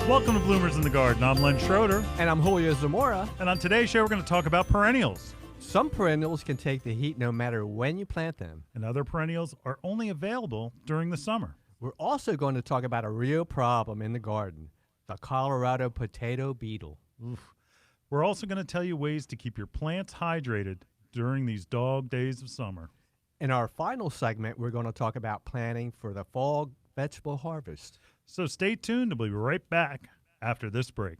Welcome to Bloomers in the Garden. I'm Len Schroeder. And I'm Julio Zamora. And on today's show, we're going to talk about perennials. Some perennials can take the heat no matter when you plant them. And other perennials are only available during the summer. We're also going to talk about a real problem in the garden, the Colorado potato beetle. Oof. We're also going to tell you ways to keep your plants hydrated during these dog days of summer. In our final segment, we're going to talk about planning for the fall vegetable harvest. So stay tuned. We'll be right back after this break.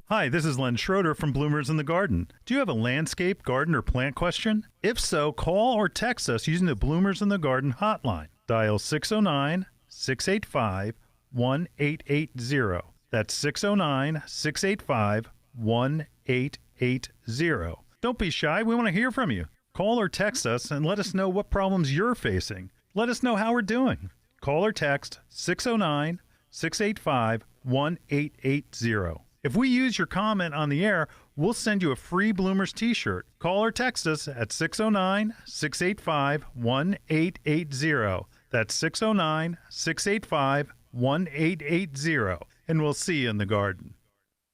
Hi, this is Len Schroeder from Bloomers in the Garden. Do you have a landscape, garden, or plant question? If so, call or text us using the Bloomers in the Garden hotline. Dial 609-685-1880. That's 609-685-1880. Don't be shy. We want to hear from you. Call or text us and let us know what problems you're facing. Let us know how we're doing. Call or text 609-685-1880. If we use your comment on the air, we'll send you a free Bloomers t-shirt. Call or text us at 609-685-1880. That's 609-685-1880. And we'll see you in the garden.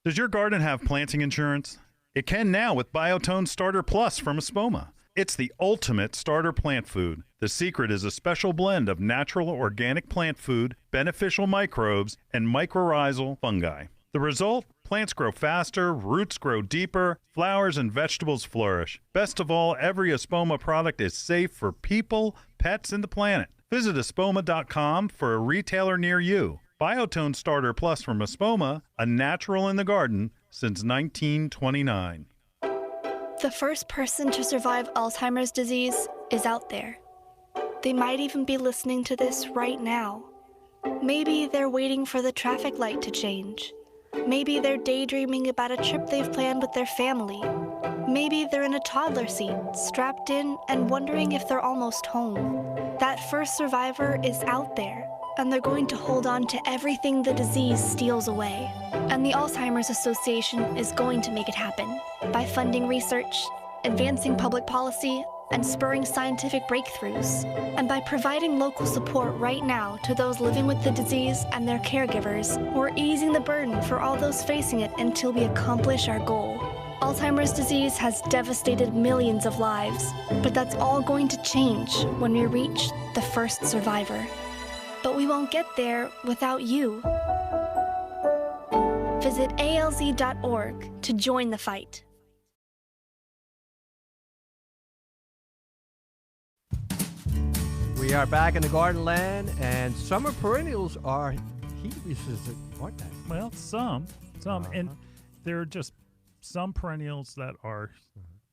Does your garden have planting insurance? It can now with Biotone Starter Plus from Espoma. It's the ultimate starter plant food. The secret is a special blend of natural organic plant food, beneficial microbes, and mycorrhizal fungi. The result? Plants grow faster, roots grow deeper, flowers and vegetables flourish. Best of all, every Espoma product is safe for people, pets, and the planet. Visit espoma.com for a retailer near you. Biotone Starter Plus from Espoma, a natural in the garden since 1929. The first person to survive Alzheimer's disease is out there. They might even be listening to this right now. Maybe they're waiting for the traffic light to change. Maybe they're daydreaming about a trip they've planned with their family. Maybe they're in a toddler seat, strapped in, and wondering if they're almost home. That first survivor is out there, and they're going to hold on to everything the disease steals away. And the Alzheimer's Association is going to make it happen by funding research, advancing public policy, and spurring scientific breakthroughs, and by providing local support right now to those living with the disease and their caregivers, we're easing the burden for all those facing it until we accomplish our goal. Alzheimer's disease has devastated millions of lives, but that's all going to change when we reach the first survivor. But we won't get there without you. Visit alz.org to join the fight. We are back in the garden land, and summer perennials are heat resistant, aren't they? Well, some, and there are just some perennials that are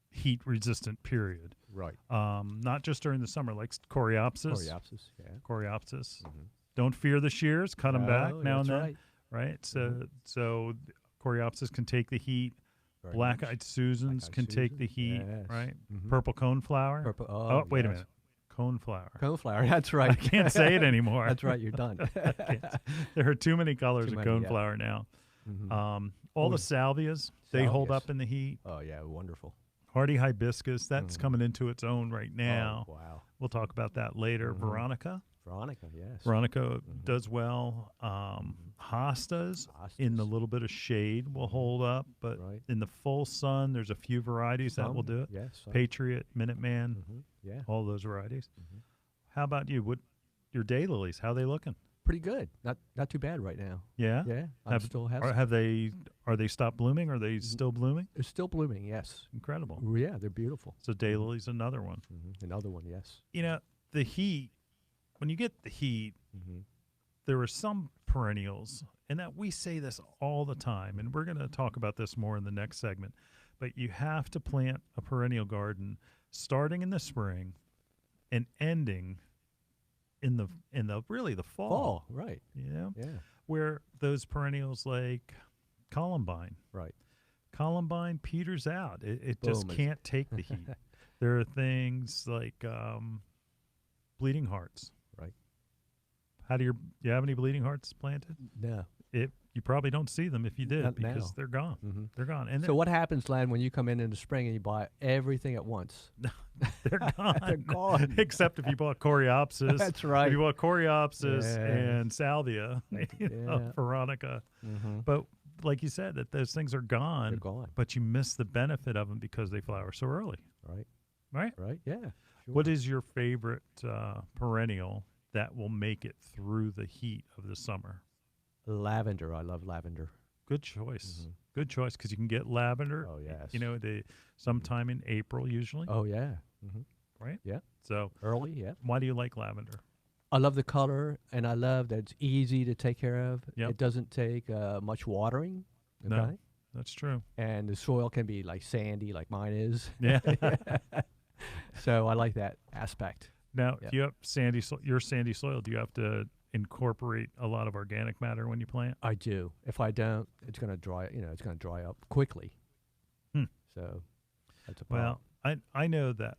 heat resistant, period. Right. Not just during the summer, like Coreopsis. Coreopsis, yeah. Coreopsis. Don't fear the shears, cut them back now and then. Right. So Coreopsis can take the heat. Very Black-eyed Susans can take the heat, yes. right? Purple coneflower. Wait a minute. Coneflower. Coneflower, that's right. I can't say it anymore. That's right, you're done. There are too many colors of coneflower now. All the salvias, they hold up in the heat. Oh, yeah, wonderful. Hardy hibiscus, that's coming into its own right now. Oh, wow. We'll talk about that later. Veronica. Veronica, yes. Veronica does well. Hostas in the little bit of shade will hold up, but in the full sun, there's a few varieties that will do it. Yes. Patriot, Minuteman, all those varieties. How about you? What your daylilies? How are they looking? Pretty good. Not too bad right now. Yeah. Yeah. Are they stopped blooming? Are they still blooming? They're still blooming. Yes. Incredible. Yeah, they're beautiful. So daylilies, another one. Another one. Yes. You know, the heat. When you get the heat, there are some perennials, and that we say this all the time, and we're going to talk about this more in the next segment, but you have to plant a perennial garden starting in the spring and ending in the really the fall. Fall, right. You know? Yeah. Where those perennials like columbine. Right. Columbine peters out. It just can't take the heat. There are things like bleeding hearts. Right. Do you have any bleeding hearts planted? No. you probably don't see them if you did Not because now. they're gone. Mm-hmm. They're gone. And So what happens, Len, when you come in the spring and you buy everything at once? they're gone. They're gone. Except if you bought Coreopsis. That's right. If you bought Coreopsis Yeah. and Salvia, Yeah. Veronica. Mm-hmm. But like you said, that those things are gone. They're gone. But you miss the benefit of them because they flower so early. Right. Right? Right. Yeah. Sure. What is your favorite perennial that will make it through the heat of the summer? Lavender. I love lavender. Good choice. Mhm. Good choice because you can get lavender. Oh yes. Sometime in April usually, Oh yeah. Mm-hmm. right? Yeah. So Early. Yeah. why do you like lavender? I love the color, and I love that it's easy to take care of. Yep. It doesn't take much watering. Okay. No. That's true. And the soil can be like sandy, like mine is. Yeah. So I like that aspect. Now, Yep. if you have your sandy soil, do you have to incorporate a lot of organic matter when you plant? I do. If I don't, it's going to dry. It's going to dry up quickly. Hmm. So that's a problem. Well, I know that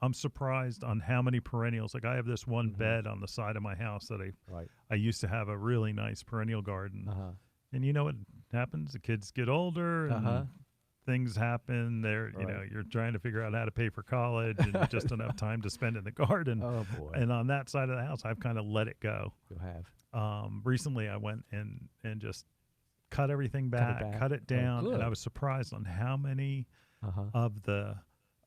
I'm surprised on how many perennials. Like I have this one Mhm. bed on the side of my house that Right. I used to have a really nice perennial garden. Uh huh. And you know what happens? The kids get older and Uh-huh. things happen. Right. You're trying to figure out how to pay for college and you just don't have time to spend in the garden. Oh boy. And on that side of the house, I've kind of let it go. You'll have. Recently, I went and just cut everything Cut it back, back. cut it Oh, down, and I good. was surprised on how many Uh huh. of the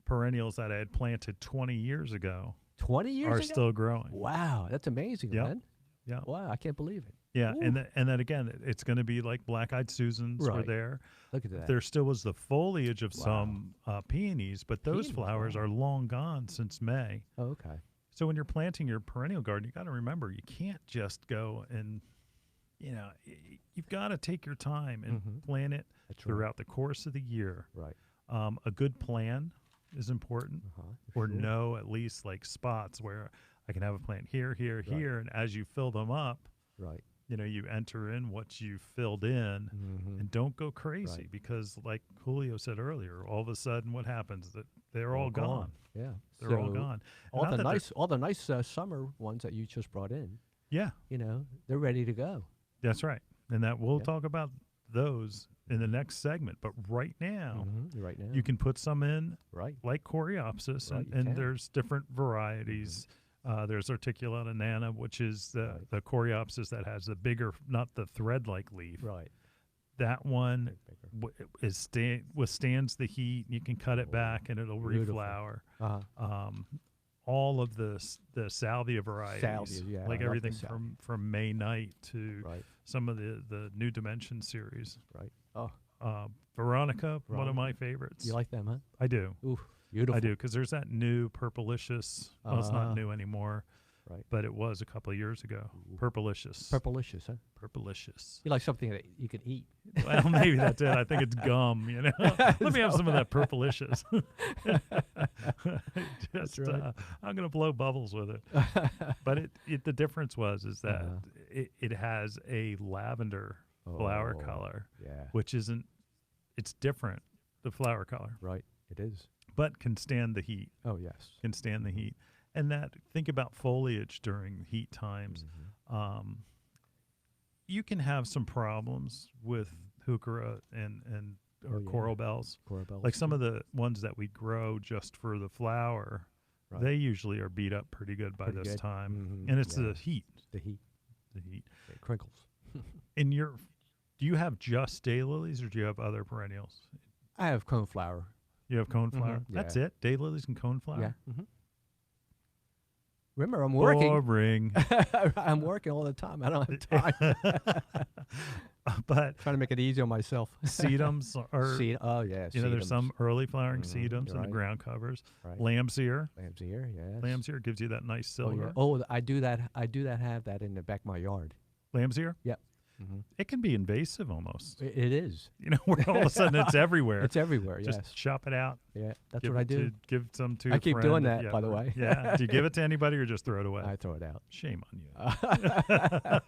perennials that I had planted 20 years ago 20 years are ago. still growing. Wow, that's amazing, Yep. man. Yeah. Wow, I can't believe it. Yeah, Ooh. and then again, it's going to be like black-eyed Susans were Right. there. Look at that. There still was the foliage of Wow. some peonies, but those Peonies, flowers wow. are long gone since May. Oh, okay. So when you're planting your perennial garden, you got to remember you can't just go and, you've got to take your time and Mhm. plan it That's right. throughout the course of the year. Right. A good plan is important, Uh-huh. or Sure. know at least like spots where I can have a plant here, here, Right. here, and as you fill them up, Right. you enter in what you filled in. Mm-hmm. And don't go crazy Right. because, like Julio said earlier, all of a sudden, what happens? That they're all gone. Yeah. They're all So gone. All Not the that they're- nice summer ones that you just brought in, Yeah, they're ready to go. that's right. And that we'll Yeah. talk about those in the next segment. But right now, Right now. you can put some in Right. like Coreopsis, Right, and, you and can. there's different varieties. There's Articulata nana, which is Right. the Coreopsis that has the bigger, not the thread-like leaf. Right. That one Bigger. withstands the heat. You can cut it Oh, back, and it'll beautiful. reflower. Uh-huh. All of the salvia varieties, Salvia, yeah, I like love the everything salvia. from May Night to Right. some of the New Dimension series. Right. Oh, Veronica, one of Veronica. my favorites. you like them, huh? I do. Ooh, beautiful. I do, because there's that new Purplicious. Well, it's not Uh-huh. new anymore, Right. but it was a couple of years ago. Ooh. Purplicious. Purplicious, huh? Purplicious. You like something that you can eat. Well, maybe that's it. I think it's gum, Let me have some of that Purplicious. Just, right. I'm going to blow bubbles with it. But the difference is that Uh-huh. it has a lavender flower Oh, color, Yeah. which it's different, the flower color, Right. It is. but can stand the heat, Oh, yes. can stand the heat. And think about foliage during heat times. Mm-hmm. You can have some problems with heuchera or Oh, yeah. coral bells. Corbels. Like some of the ones that we grow just for the flower, Right. they usually are beat up pretty good by Pretty this good. time. Mhm. And it's Yeah. the heat. the heat. The heat. It crinkles. Do you have just daylilies or do you have other perennials? I have coneflower. You have coneflower? Mhm, That's yeah. it? Daylilies and coneflower? Yeah. Remember, I'm working. Boring. I'm working all the time. I don't have time. But Trying to make it easy on myself. sedums are, Oh, yeah. there's some early flowering Mhm, sedums you're in the right. ground covers. Right. Lamb's ear. Lamb's ear, yes. Lamb's ear gives you that nice Oh, silver. yeah. Oh, I do that. Have that in the back of my yard. Lamb's ear? Yep. Mm-hmm. It can be invasive almost. It is. Where all of a sudden it's everywhere. It's everywhere. Just Yes. chop it out. Yeah. That's Give what I it do. give some to I a keep friend doing if that, you by the ever- way. Yeah. Do you give it to anybody or just throw it away? I throw it out. Shame on you.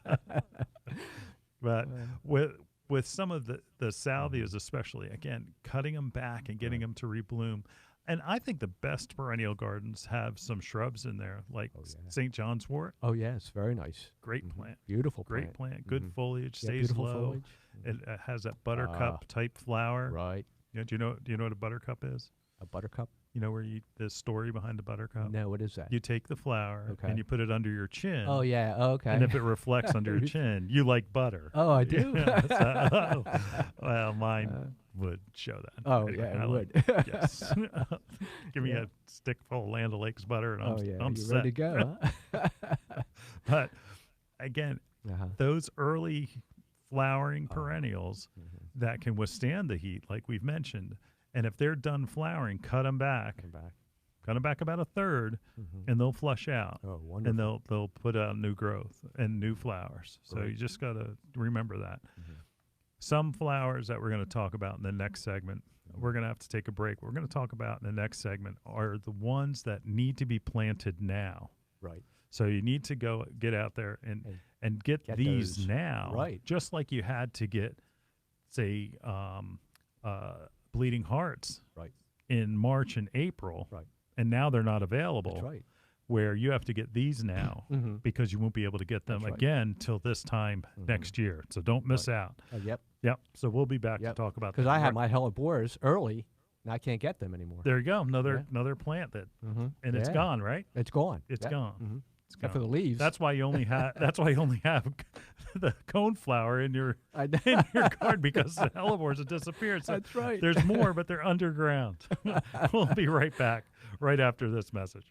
But with some of the salvias, especially, again, cutting them back and getting them to rebloom, And I think the best perennial gardens have some shrubs in there, like St. John's wort. Oh, yes, very nice. Great plant. Beautiful Great plant. Good foliage, Yeah, stays beautiful low. foliage. It has that buttercup type flower. Right. Do you know what a buttercup is? A buttercup? You know the story behind the buttercup? No, what is that? You take the flower and you put it under your chin. Oh, yeah. Oh, okay. And if it reflects under your chin, you like butter. Oh, I do? Well, mine would show that. Oh, Anyway, yeah, it would. Yes. Give me a stick full of Land O'Lakes butter and I'm you're set. ready to go, huh? But again, those early flowering perennials that can withstand the heat, like we've mentioned, and if they're done flowering, cut them back. Cut them back about a third, and they'll flush out. Oh, wonderful. And they'll put out new growth and new flowers. So you just got to remember that. Some flowers that we're going to talk about in the next segment, we're going to have to take a break. We're going to talk about in the next segment are the ones that need to be planted now. Right. So you need to go get out there and get these those. now. Right. Just like you had to get, say, bleeding hearts in March and April. Right. And now they're not available. That's right. Where you have to get these now because you won't be able to get them again till this time next year. So don't miss out. Yep. Yep. So we'll be back to talk about that. Because I had my hellebores early, and I can't get them anymore. There you go. Another plant that, and it's gone, right? It's gone. It's gone. It's Except gone. for the leaves. That's why you only have. That's why you only have the coneflower in your garden because the hellebores have disappeared. So that's right. There's more, but they're underground. We'll be right back right after this message.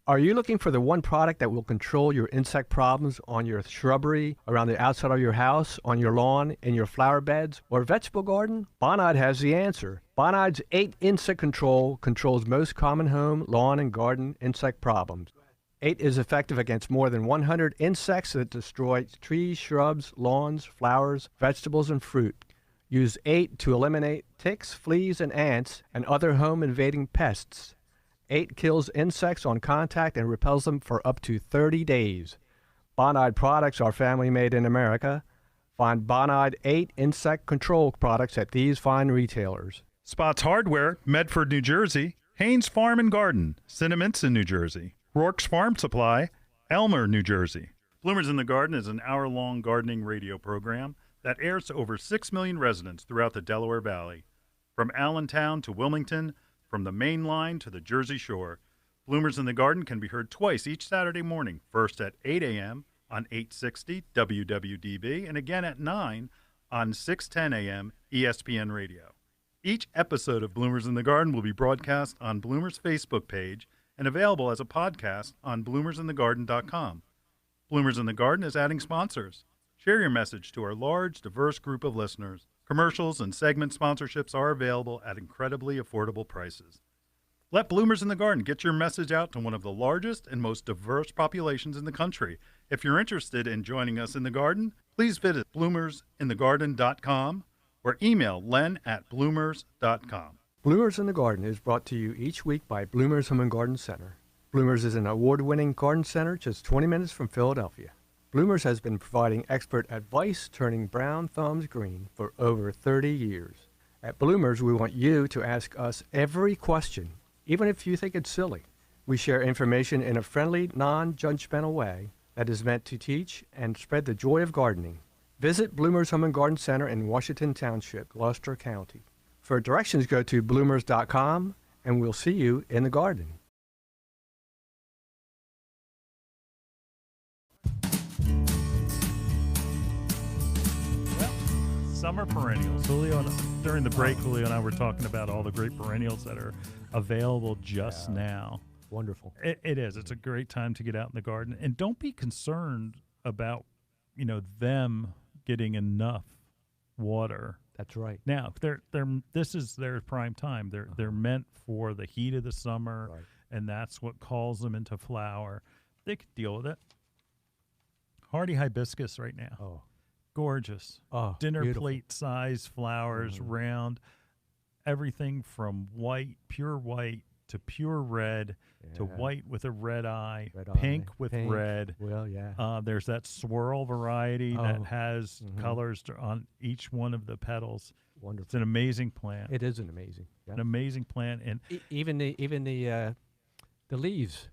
Are you looking for the one product that will control your insect problems on your shrubbery, around the outside of your house, on your lawn, in your flower beds, or vegetable garden? Bonide has the answer. Bonide's 8 Insect Control controls most common home, lawn, and garden insect problems. 8 is effective against more than 100 insects that destroy trees, shrubs, lawns, flowers, vegetables, and fruit. Use 8 to eliminate ticks, fleas, and ants, and other home-invading pests. 8 kills insects on contact and repels them for up to 30 days. Bonide products are family made in America. Find Bonide 8 insect control products at these fine retailers. Spots Hardware, Medford, New Jersey. Haynes Farm and Garden, Cinnaminson, New Jersey. Rourke's Farm Supply, Elmer, New Jersey. Bloomers in the Garden is an hour-long gardening radio program that airs to over 6 million residents throughout the Delaware Valley. From Allentown to Wilmington, from the Main Line to the Jersey Shore, Bloomers in the Garden can be heard twice each Saturday morning, first at 8 a.m. on 860 WWDB and again at 9 on 610 a.m. ESPN Radio. Each episode of Bloomers in the Garden will be broadcast on Bloomers' Facebook page and available as a podcast on bloomersinthegarden.com. Bloomers in the Garden is adding sponsors. Share your message to our large, diverse group of listeners. Commercials and segment sponsorships are available at incredibly affordable prices. Let Bloomers in the Garden get your message out to one of the largest and most diverse populations in the country. If you're interested in joining us in the garden, please visit bloomersinthegarden.com or email len@bloomers.com. Bloomers in the Garden is brought to you each week by Bloomers Home and Garden Center. Bloomers is an award-winning garden center just 20 minutes from Philadelphia. Bloomers has been providing expert advice turning brown thumbs green for over 30 years. At Bloomers, we want you to ask us every question, even if you think it's silly. We share information in a friendly, non-judgmental way that is meant to teach and spread the joy of gardening. Visit Bloomers Home and Garden Center in Washington Township, Gloucester County. For directions, go to bloomers.com, and we'll see you in the garden. Summer perennials. During the break, Julio and I were talking about all the great perennials that are available just now. Wonderful. It is. It's a great time to get out in the garden. And don't be concerned about, them getting enough water. That's right. Now, this is their prime time. They're meant for the heat of the summer, Right. and that's what calls them into flower. They could deal with it. Hardy hibiscus right now. Oh. Gorgeous. Oh, Dinner beautiful. plate size flowers, round, everything from white, pure white, to pure red to Yeah. white with a red eye, Red pink eye, with pink. red. Well, yeah. There's that swirl variety that Oh, has mhm. colors on each one of the petals. It's Wonderful. an amazing plant. It is an amazing. Yeah. An amazing plant. And The leaves.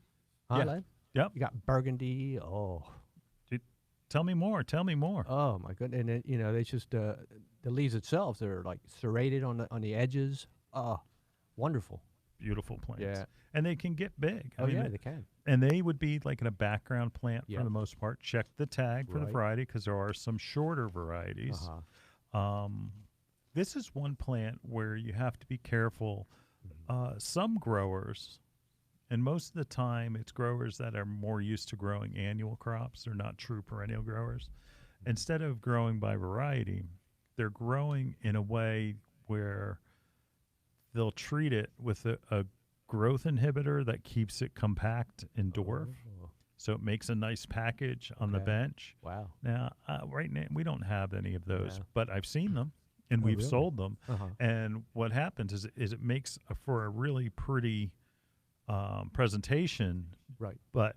Huh, Yeah. Len? Yep. You got burgundy. Oh. Tell me more. Tell me more. Oh my goodness! And they just the leaves itself. They're like serrated on the edges. Oh, wonderful. Beautiful plants. Yeah. And they can get big. I mean, they can. and they would be like in a background plant Yeah. for the most part. Check the tag for the Right. variety because there are some shorter varieties. Uh-huh. This is one plant where you have to be careful. Some growers, and most of the time it's growers that are more used to growing annual crops. They're not true perennial growers. Instead of growing by variety, they're growing in a way where they'll treat it with a growth inhibitor that keeps it compact and dwarf. Oh, So it makes a nice package on the Okay. bench. wow. Now, right now, we don't have any of those, Yeah. but I've seen them and Oh, we've really? sold them. Uh-huh. And what happens is it makes for a really pretty presentation. Right. But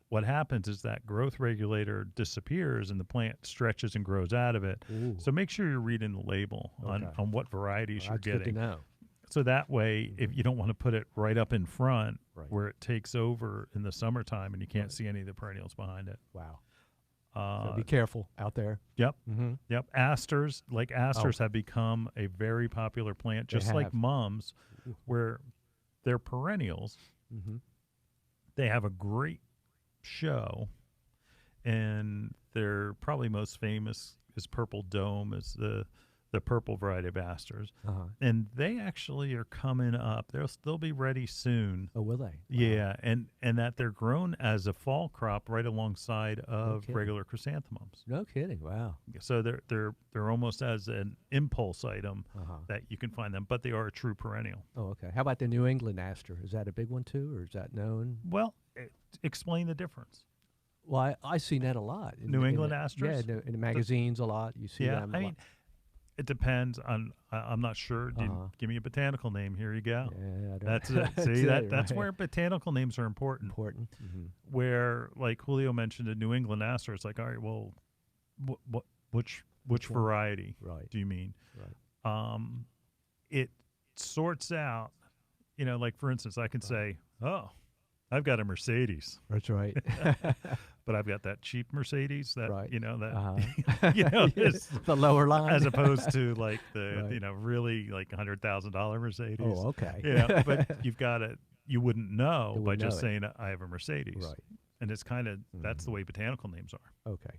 what happens is that growth regulator disappears and the plant stretches and grows out of it. Ooh. So make sure you're reading the label Okay. on what varieties Well, you're that's good to getting. know. So that way, if Mhm. you don't want to put it right up in front Right. where it takes over in the summertime and you can't see any of the perennials behind it. Wow. So be Uh, careful out there. yep. Mm-hmm. Yep. Asters have become a very popular plant, They just like have. mums, Ooh. where they're perennials. Mm-hmm. They have a great show, and they're probably most famous is Purple Dome, is the purple variety of asters. Uh-huh. And they actually are coming up. They'll be ready soon. Oh, will they? Wow. Yeah, and that they're grown as a fall crop right alongside of kidding. regular chrysanthemums. No kidding. Wow. So they're almost as an impulse item Uh-huh. that you can find them, but they are a true perennial. Oh, okay. How about the New England aster? Is that a big one too, or is that known? Well, explain the difference. Well, I seen that a lot. New England asters? Yeah, in the magazines a lot. You see Yeah, them. I mean, it depends on. I'm not sure. Give me a botanical name. Here you go. yeah, I don't- That's it. That's See it, that's right. where botanical names are important. Important. Mm-hmm. Where like Julio mentioned a New England aster, it's like, all right, well, which Which one? variety Right. do you mean? Right. It sorts out. Like for instance, I can say, oh, I've got a Mercedes, That's right. but I've got that cheap Mercedes that Right. that Uh-huh. is the lower line. as opposed to like the Right. really like $100,000 Mercedes. Oh, okay. But you've got it. You wouldn't know You by wouldn't just know it. saying I have a Mercedes, Right. and it's kind of that's the Mhm. way botanical names are. Okay.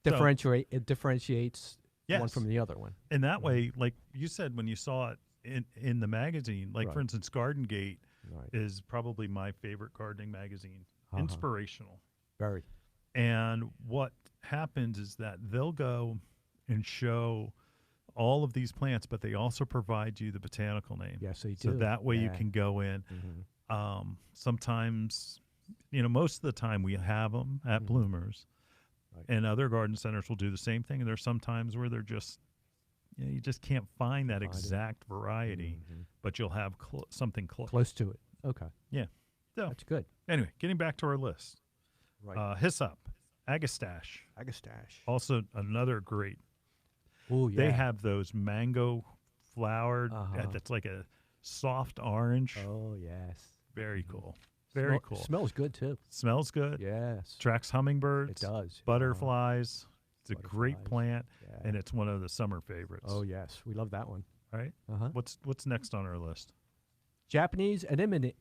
So- It differentiates one Yes. from the other one. And that way, like you said when you saw it in the magazine, like for Right. instance, Garden Gate Right. is probably my favorite gardening magazine. Uh-huh. Inspirational. Very. And what happens is that they'll go and show all of these plants, but they also provide you the botanical name. Yes, they do. So that way you Yeah. can go in. Mhm. Sometimes, most of the time we have them at Mhm. Bloomers, Right. and other garden centers will do the same thing. And there's some times where they're just, you just can't find that Find it. exact variety, Mhm. but you'll have something close. Close to it. Okay. Yeah. So That's good. anyway, getting back to our list, Right. Hyssop, Agastache, Agastache. also another great. Oh, yeah. They have those mango flowered. Uh-huh. That's like a soft orange. Oh, yes. Very Mhm. cool. Very cool. Smells good too. Smells good. Yes. Tracks hummingbirds. It does. Butterflies. It's a great Butterflies. plant, Yeah. and it's one of the summer favorites. Oh, yes. We love that one. Right? Uh-huh. What's next on our list? Japanese anemone.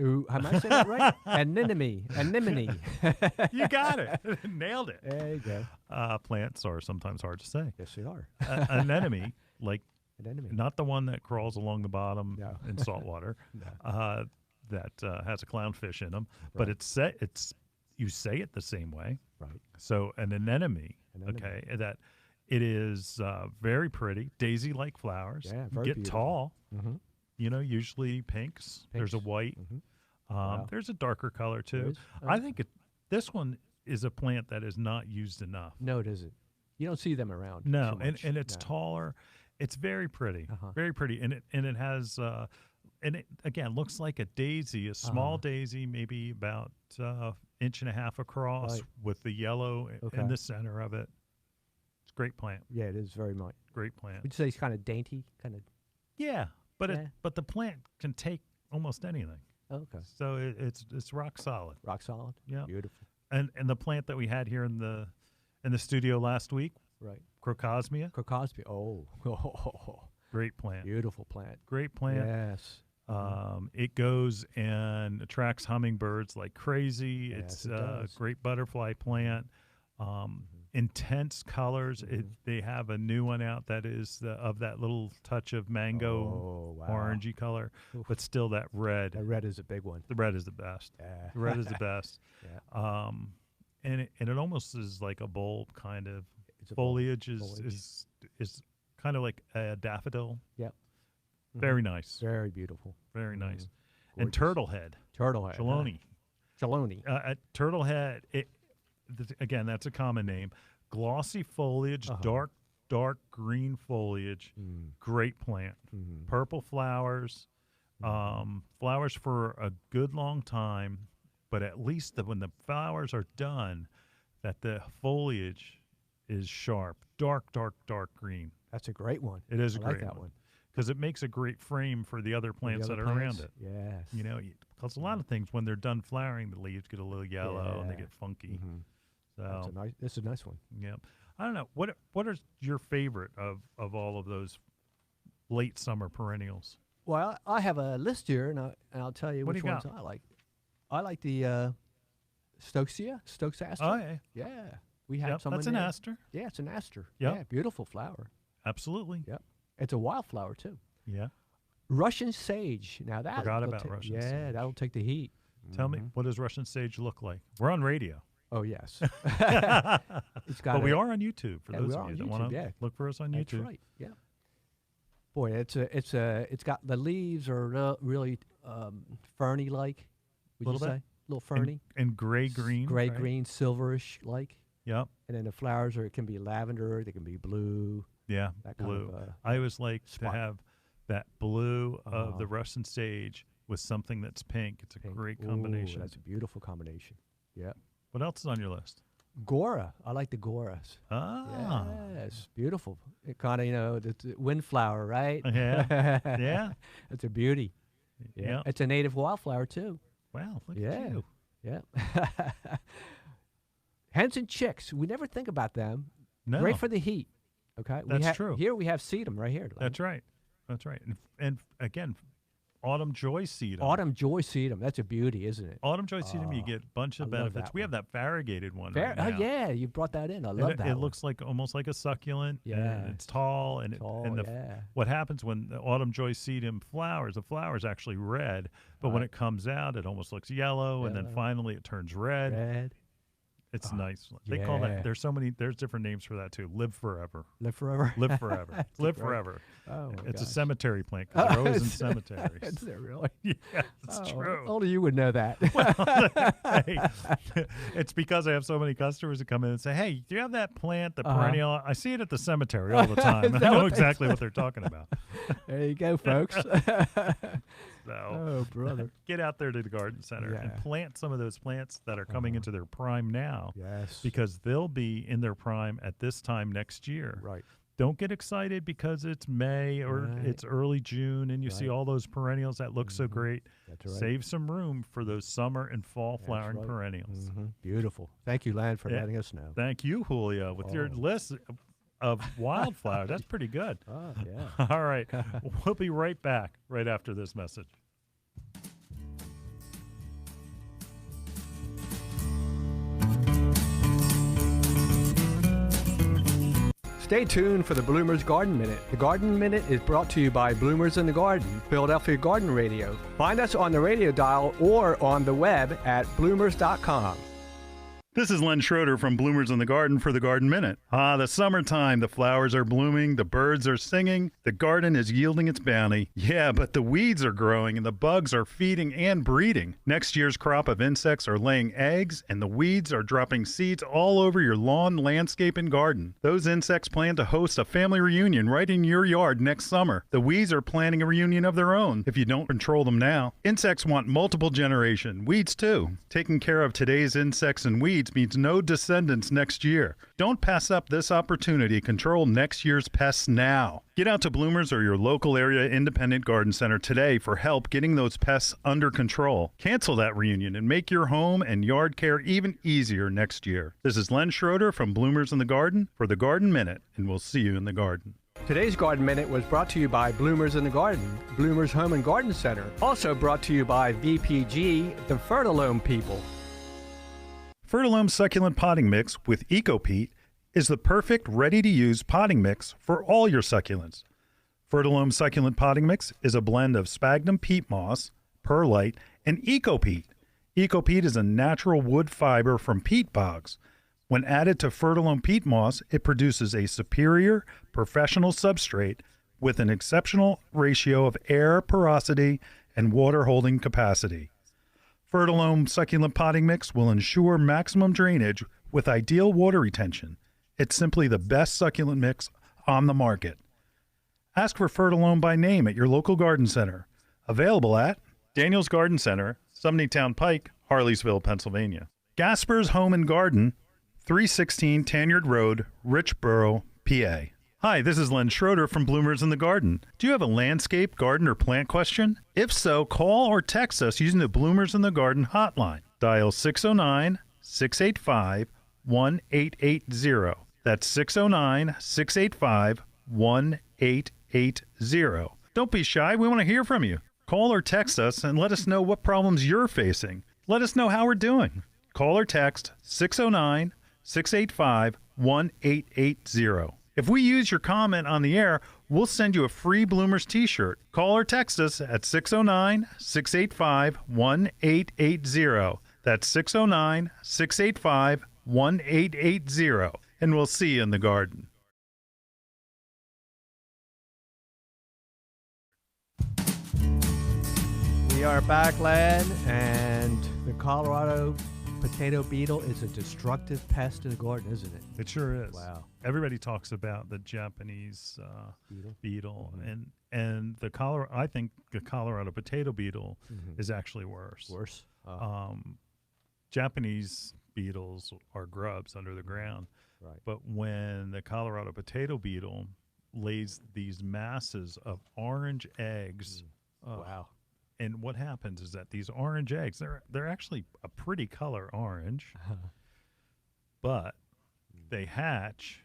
Ooh, am I saying that right? Anemone. You got it. Nailed it. There you go. Plants are sometimes hard to say. Yes, they are. Anemone, like Anemone. not the one that crawls along the bottom No. in salt water, No. that has a clownfish in them, but Right. you say it the same way. Right. So an anemone, Anemone. okay, that it is very pretty, daisy-like flowers. Yeah, very get beautiful. tall. Mm-hmm. Usually pinks. There's a Pinks. white. Mm-hmm. Wow. There's a darker color too. is? I think this one is a plant that is not used enough. No, it isn't. You don't see them around. No, so much. and it's No. taller. It's very pretty, Uh-huh. very pretty, and it has and it, again, looks like a daisy, a small daisy, maybe about 1.5 inches across Right. with the yellow in the center of it. It's a great plant. Yeah, it is very much. Great plant. Would you say it's kind of dainty? Kind of. Yeah, but Yeah. but the plant can take almost anything. Okay. So it's rock solid. Rock solid. Yeah. Beautiful. And the plant that we had here in the studio last week, Right. Crocosmia, Crocosmia. Oh. great plant. Beautiful plant. Great plant. Yes. It goes and attracts hummingbirds like crazy. Yes, It's it a does. great butterfly plant. Intense colors. They have a new one out that is of that little touch of mango, Oh, wow. orangey color, Oof. but still that red. That red is a big one. The red is the best. Yeah. The red is the best. Yeah. And it almost is like a bulb kind of. It's a bulb. Foliage Foliage. is kind of like a daffodil. Yep. Very nice. Very beautiful. Very nice. Gorgeous. And turtlehead. Turtlehead. Chelone. Chelone. At turtlehead, again, that's a common name. Glossy foliage, dark green foliage. Great plant. Purple flowers. Flowers for a good long time, but at least when the flowers are done, that the foliage is sharp, dark green. That's a great one. It is a I like great that one. because it makes a great frame for the other plants The that other are around plants? it. Yes. You know, because a lot of things when they're done flowering, the leaves get a little yellow and they Yeah. get funky. That's So, that's a nice one. yep. I don't know what are your favorite of all of those late summer perennials? Well, I have a list here, and I'll tell you What do which you ones got? I like. I like the Stokes aster. Oh yeah, Yeah, we have yep. some. That's in an there. aster. Yeah, it's an aster. Yep. Yeah, beautiful flower. Absolutely. Yep, it's a wildflower too. Yeah. Russian sage. Now that Forgot will about ta- Russian yeah, sage. that'll take the heat. Tell me, what does Russian sage look like? We're on radio. Oh yes, it's got. But we are on YouTube for Yeah, those we of are you on that YouTube, want to yeah. look for us on That's YouTube. right. Yeah. Boy, it's got the leaves are really ferny like. Would Little you bit. say? A little ferny. And gray green. Gray right? green, silverish like. Yep. And then the flowers it can be lavender, they can be blue. Yeah. That kind Blue. of, I always like to spot. have that blue of the Uh-huh. Russian sage with something that's pink. It's a pink. great Ooh, combination. that's a beautiful combination. Yeah. What else is on your list? Gora. I like the goras. Ah. Yes, beautiful. It kind of, the windflower, right? Yeah. Yeah. It's a beauty. Yeah. Yeah. It's a native wildflower too. Wow. Look Yeah. at you. Yeah. Hens and chicks. We never think about them. No. Great for the heat. Okay. That's true. Here we have sedum right here. That's right. That's right. And again, autumn joy sedum. Autumn joy sedum. That's a beauty, isn't it? Autumn joy sedum, you get a bunch of I love benefits. that We have that variegated one right Oh now. yeah, you brought that in. I love And that. it one. looks like almost like a succulent. Yeah. And it's tall and Tall, and yeah. what happens when the autumn joy sedum flowers? The flower is actually red, but when Right. it comes out, it almost looks yellow, and then Yellow. finally it turns red. Red. It's nice. They call yeah. that. There's different names for that too. Live forever. Live forever. Live forever. Live great- forever. Oh, my It's a gosh. cemetery plant because they're always in Is cemeteries. it really? Yeah, it's Oh, true. Only you would know that. Hey, it's because I have so many customers that come in and say, "Hey, do you have that plant, the perennial? I see it at the cemetery all the time. I that know what they exactly what they're talking about." There you go, folks. So Oh, brother. get out there to the garden center and Yeah. plant some of those plants that are coming into their prime now, Yes. because they'll be in their prime at this time next year. Right. Don't get excited because it's May or Right. it's early June and you see Right. all those perennials that look so great. That's right. Save some room for those summer and fall That's flowering right. perennials. Beautiful. Thank you, Len, for Yeah. letting us know. Thank you, Julio, with your Oh. list of wildflowers. That's pretty good. Oh, yeah. All right. We'll be right back right after this message. Stay tuned for the Bloomers Garden Minute. The Garden Minute is brought to you by Bloomers in the Garden, Philadelphia Garden Radio. Find us on the radio dial or on the web at bloomers.com. This is Len Schroeder from Bloomers in the Garden for the Garden Minute. The summertime, the flowers are blooming, the birds are singing, the garden is yielding its bounty. Yeah, but the weeds are growing and the bugs are feeding and breeding. Next year's crop of insects are laying eggs and the weeds are dropping seeds all over your lawn, landscape, and garden. Those insects plan to host a family reunion right in your yard next summer. The weeds are planning a reunion of their own if you don't control them now. Insects want multiple generation, weeds too. Taking care of today's insects and weeds means no descendants next year. Don't pass up this opportunity. Control next year's pests now. Get out to Bloomers or your local area independent garden center today for help getting those pests under control. Cancel that reunion and make your home and yard care even easier next year. This is Len Schroeder from Bloomers in the Garden for the Garden Minute, and we'll see you in the garden. Today's Garden Minute was brought to you by Bloomers in the Garden, Bloomers Home and Garden Center. Also brought to you by BPG, the Fertilome people. Fertilome Succulent Potting Mix with EcoPeat is the perfect ready-to-use potting mix for all your succulents. Fertilome Succulent Potting Mix is a blend of sphagnum peat moss, perlite, and EcoPeat. EcoPeat is a natural wood fiber from peat bogs. When added to Fertilome peat moss, it produces a superior professional substrate with an exceptional ratio of air porosity and water holding capacity. Fertilome Succulent Potting Mix will ensure maximum drainage with ideal water retention. It's simply the best succulent mix on the market. Ask for Fertilome by name at your local garden center. Available at Daniel's Garden Center, Sumneytown Pike, Harleysville, Pennsylvania. Gasper's Home and Garden, 316 Tanyard Road, Richboro, PA. Hi, this is Len Schroeder from Bloomers in the Garden. Do you have a landscape, garden, or plant question? If so, call or text us using the Bloomers in the Garden hotline. Dial 609-685-1880. That's 609-685-1880. Don't be shy. We want to hear from you. Call or text us and let us know what problems you're facing. Let us know how we're doing. Call or text 609-685-1880. If we use your comment on the air, we'll send you a free Bloomers t-shirt. Call or text us at 609-685-1880. That's 609-685-1880. And we'll see you in the garden. We are back, Len, and the Colorado potato beetle is a destructive pest in the garden, isn't it? It sure is. Wow. Everybody talks about the Japanese beetle, Mm-hmm. and the I think the Colorado potato beetle is actually worse. Worse? Japanese beetles are grubs under the ground, Right. but when the Colorado potato beetle lays these masses of orange eggs, Wow. and what happens is that these orange eggs, they're actually a pretty color orange, but they hatch,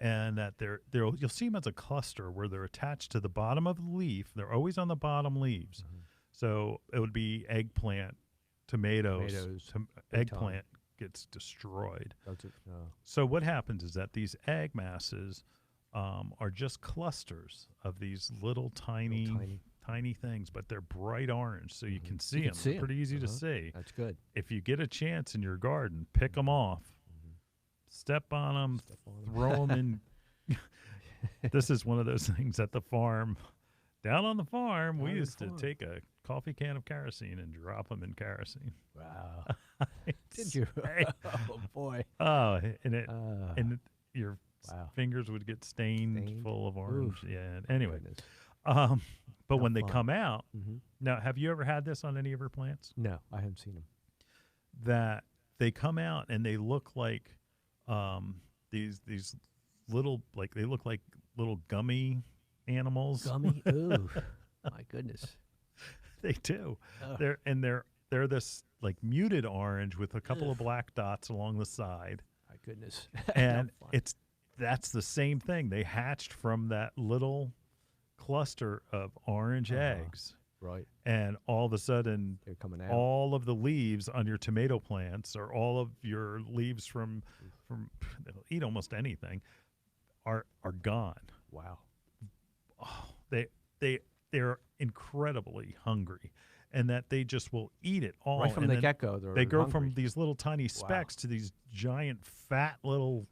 and that you'll see them as a cluster where they're attached to the bottom of the leaf. They're always on the bottom leaves. So it would be eggplant, tomatoes eggplant gets destroyed. So what happens is that these egg masses are just clusters of these little tiny things, but they're bright orange, so you can see them. They're pretty easy to see. That's good. If you get a chance in your garden, pick them off, step on them, throw them in. This is one of those things at the farm. Down on the farm, we used to take a coffee can of kerosene and drop them in kerosene. Wow. Did you? Oh, boy. Oh, and your fingers would get stained full of orange. Oof. Yeah. Anyway. Goodness. But when they fun. come out, now, have you ever had this on any of your plants? No, I haven't seen them. That they come out and they look like these little, like they look like little gummy animals. Gummy? Ooh, my goodness. They do. Oh. They're this like muted orange with a couple of black dots along the side. My goodness. And that's the same thing. They hatched from that little cluster of orange eggs. Right. And all of a sudden, They're coming out. all of the leaves on your tomato plants, or all of your leaves from they'll eat almost anything, are gone. Wow. Oh, they're incredibly hungry, and that they just will eat it all. Right from and the then get-go, they go hungry. from these little tiny specks to these giant fat little,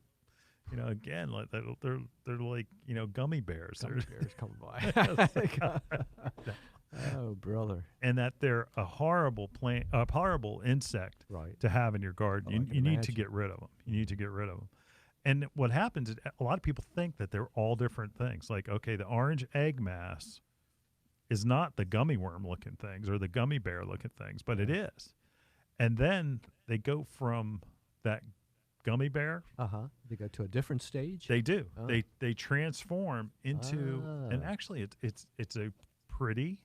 again, like they're like gummy bears. Gummy bears coming by. Oh, brother! And that they're a horrible insect Right. to have in your garden. Oh, I You can need to imagine. get rid of them. You need to get rid of them. And what happens is a lot of people think that they're all different things. Like, okay, the orange egg mass is not the gummy worm looking things or the gummy bear looking things, but it is. And then they go from that gummy bear. They go to a different stage. They do. Oh. They transform into, and actually it's a pretty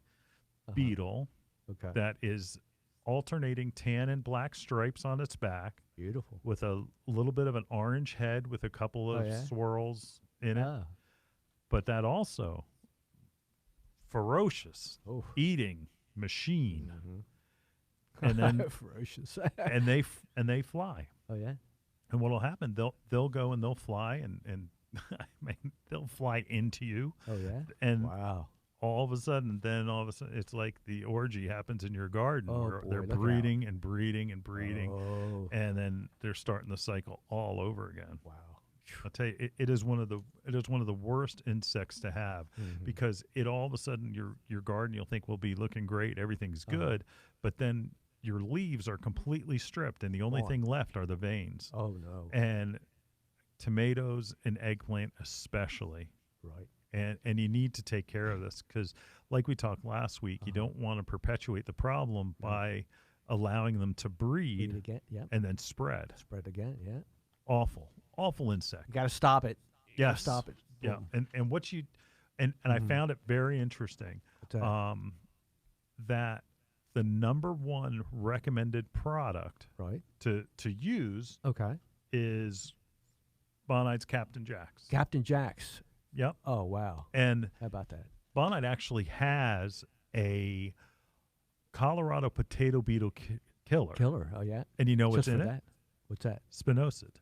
beetle Okay. that is alternating tan and black stripes on its back Beautiful. with a little bit of an orange head with a couple of swirls in it. Ah. But that also ferocious Oh. eating machine. Mm-hmm. And then ferocious. and they fly. Oh yeah. And what'll happen? They'll go and they'll fly and I mean they'll fly into you. Oh yeah. And wow. all of a sudden, it's like the orgy happens in your garden where boy, they're look out. breeding and breeding and breeding, Oh. and then they're starting the cycle all over again. Wow. I'll tell you, it is one of the worst insects to have because it all of a sudden your garden you'll think will be looking great, everything's good, but then your leaves are completely stripped, and the only thing left are the veins. Oh no. And tomatoes and eggplant especially. Right. And you need to take care of this because, like we talked last week, you don't want to perpetuate the problem by allowing them to breed again. Yep. and then spread. Spread again. Yeah. Awful insect. You got to stop it. You gotta Yes. Stop it. Yeah. Boom. And what you and I found it very interesting What's that? that the number one recommended product Right. to use Okay. is Bonite's Captain Jack's. Captain Jack's. Yep. Oh wow. And How about that? Bonite actually has a Colorado potato beetle killer. Killer. Oh yeah. And you know what's Just in for it? that. What's that? Spinosad.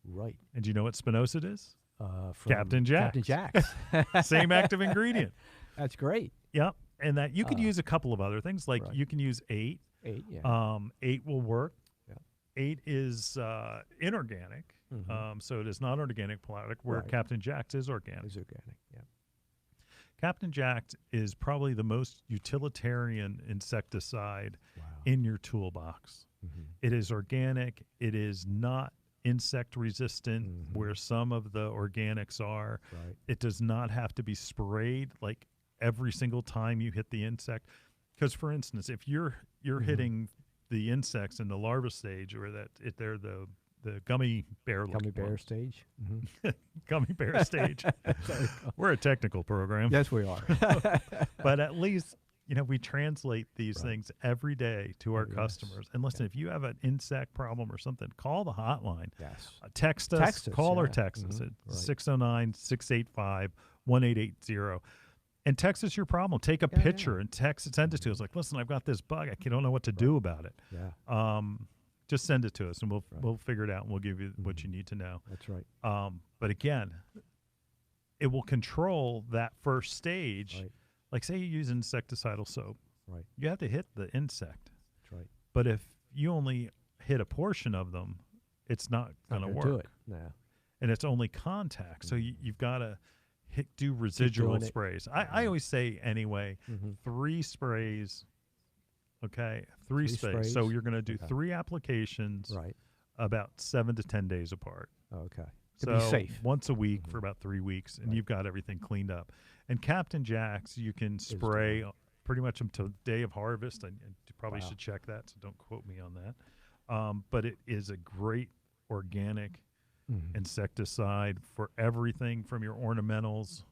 Right. And do you know what spinosad is? From Captain Jack's. Captain Jack's. Same active ingredient. That's great. Yep. And that you could use a couple of other things. Like Right. you can use 8. 8. Yeah. 8 will work. Yeah. 8 is inorganic. So it is not organic product, where Right. Captain Jack's is organic. It's organic. Yeah. Captain Jack's is probably the most utilitarian insecticide Wow. in your toolbox. It is organic. It is not insect resistant where some of the organics are. Right. It does not have to be sprayed like every single time you hit the insect. Because, for instance, if you're hitting the insects in the larva stage, or they're the gummy bear Gummy bear stage. gummy bear stage. We're a technical program. Yes, we are. But at least, we translate these things every day to our customers. And listen, if you have an insect problem or something, call the hotline. Yes. Text us, call or text us at 609-685-1880. And text us your problem. Take a picture and send it to us. Like, listen, I've got this bug. I don't know what to do about it. Yeah. Just send it to us, and we'll figure it out, and we'll give you what you need to know. That's right. But again, it will control that first stage. Right. Like, say you use insecticidal soap. Right. You have to hit the insect. That's right. But if you only hit a portion of them, it's not going to Not work. gonna do it. No. And it's only contact. So you've got to do residual doing it. sprays. I always say, anyway, 3 sprays. Okay, 3 sprays. So sprays? you're going to do Okay. 3 applications Right. about 7 to 10 days apart. Okay. So To be safe. once a week for about 3 weeks, and you've got everything cleaned up. And Captain Jack's, you can spray pretty much until the day of harvest. And you probably should check that, so don't quote me on that. But it is a great organic insecticide for everything from your ornamentals,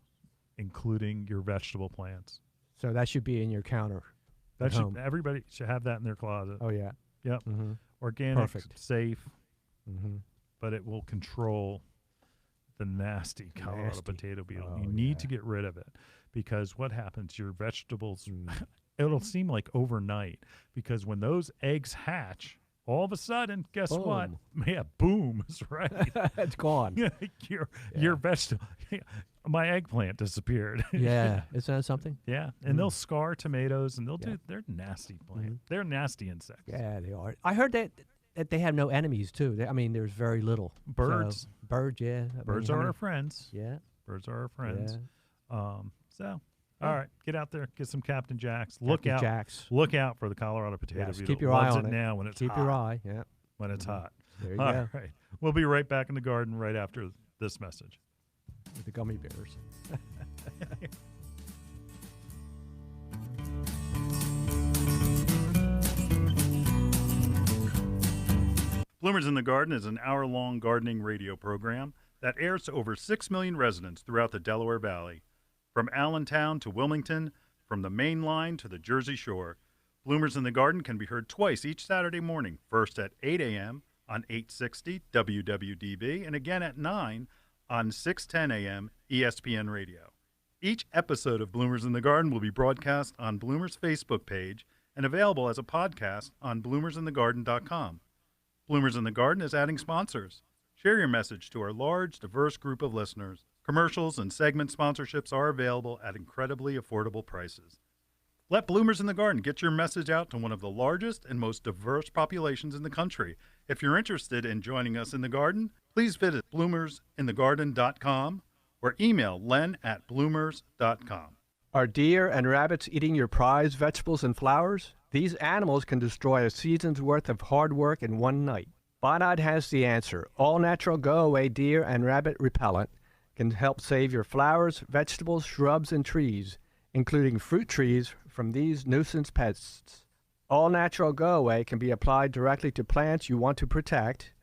including your vegetable plants. So that should be in your counter. That at home. everybody should have that in their closet. Oh yeah. Yep. Organic, Perfect. safe, but it will control the nasty Colorado Nasty. potato beetle. Oh, You need yeah. to get rid of it, because what happens, your vegetables, it'll seem like overnight, because when those eggs hatch, all of a sudden, guess what? Boom. Yeah, boom is right. It's gone. your vegetable, my eggplant disappeared. Yeah, isn't that something? Yeah, and they'll scar tomatoes, and they're nasty plant. They're nasty insects. Yeah, they are. I heard that they have no enemies too. I mean, there's very little. Birds. So, birds, yeah. Birds are our friends. Yeah. Birds are our friends. Yeah. All right, get out there, get some Captain Jacks. Captain Jacks. Look out for the Colorado potato Yes, beetle. keep your Loves eye on it. now when it's Keep hot. your eye. Yeah. When it's hot. There you All go. right, we'll be right back in the garden right after this message. With the gummy bears. Bloomers in the Garden is an hour-long gardening radio program that airs to over 6 million residents throughout the Delaware Valley. From Allentown to Wilmington, from the Main Line to the Jersey Shore, Bloomers in the Garden can be heard twice each Saturday morning, first at 8 a.m. on 860 WWDB and again at 9 on 610 a.m. ESPN Radio. Each episode of Bloomers in the Garden will be broadcast on Bloomers' Facebook page and available as a podcast on bloomersinthegarden.com. Bloomers in the Garden is adding sponsors. Share your message to our large, diverse group of listeners. Commercials and segment sponsorships are available at incredibly affordable prices. Let Bloomers in the Garden get your message out to one of the largest and most diverse populations in the country. If you're interested in joining us in the garden, please visit bloomersinthegarden.com or email len@bloomers.com. Are deer and rabbits eating your prized vegetables and flowers? These animals can destroy a season's worth of hard work in one night. Bonide has the answer. All-natural go-away deer and rabbit repellent can help save your flowers, vegetables, shrubs, and trees, including fruit trees, from these nuisance pests. All-natural go-away can be applied directly to plants you want to protect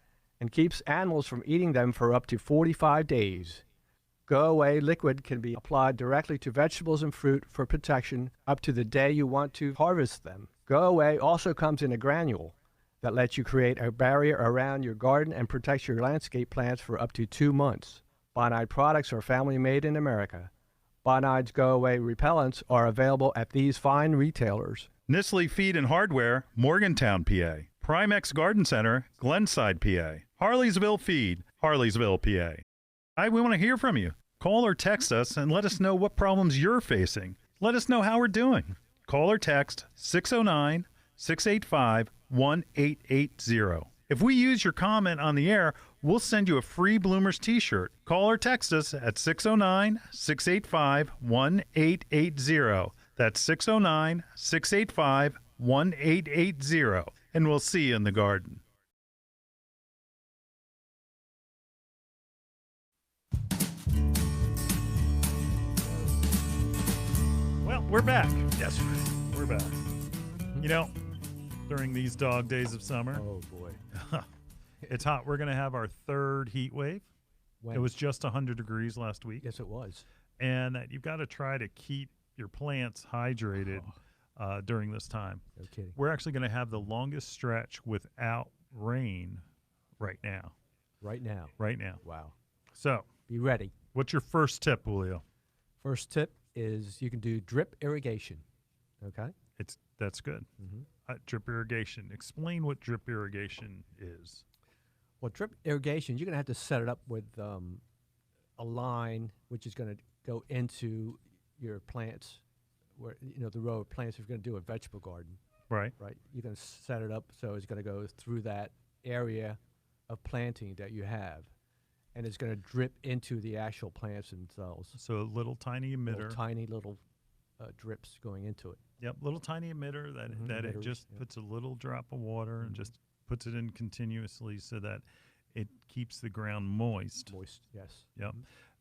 and keeps animals from eating them for up to 45 days. Go-away liquid can be applied directly to vegetables and fruit for protection up to the day you want to harvest them. Go-away also comes in a granule that lets you create a barrier around your garden and protects your landscape plants for up to 2 months. Bonide products are family made in America. Bonide's Go-Away repellents are available at these fine retailers. Nestle Feed and Hardware, Morgantown, PA. Primex Garden Center, Glenside, PA. Harleysville Feed, Harleysville, PA. We want to hear from you. Call or text us and let us know what problems you're facing. Let us know how we're doing. Call or text 609-685-1880. If we use your comment on the air, we'll send you a free Bloomers t-shirt. Call or text us at 609-685-1880. That's 609-685-1880. And we'll see you in the garden. Well, we're back. Yes, we're back. You know, during these dog days of summer, Oh, boy. it's hot. We're going to have our third heat wave. When? It was just 100 degrees last week. Yes, it was. And you've got to try to keep your plants hydrated during this time. No kidding. We're actually going to have the longest stretch without rain right now. Right now. Right now. Wow. So, Be ready. what's your first tip, Julio? First tip is you can do drip irrigation. Okay? That's good. Drip irrigation. Explain what drip irrigation is. Well, drip irrigation, you're going to have to set it up with a line which is going to go into your plants, where the row of plants if you're going to do a vegetable garden, Right. right? You're going to set it up so it's going to go through that area of planting that you have, and it's going to drip into the actual plants themselves. So a little tiny emitter. Tiny little drips going into it. Yep, little tiny emitter that it emitters, just yep. puts a little drop of water and just puts it in continuously so that it keeps the ground moist. Moist, yes. Yep.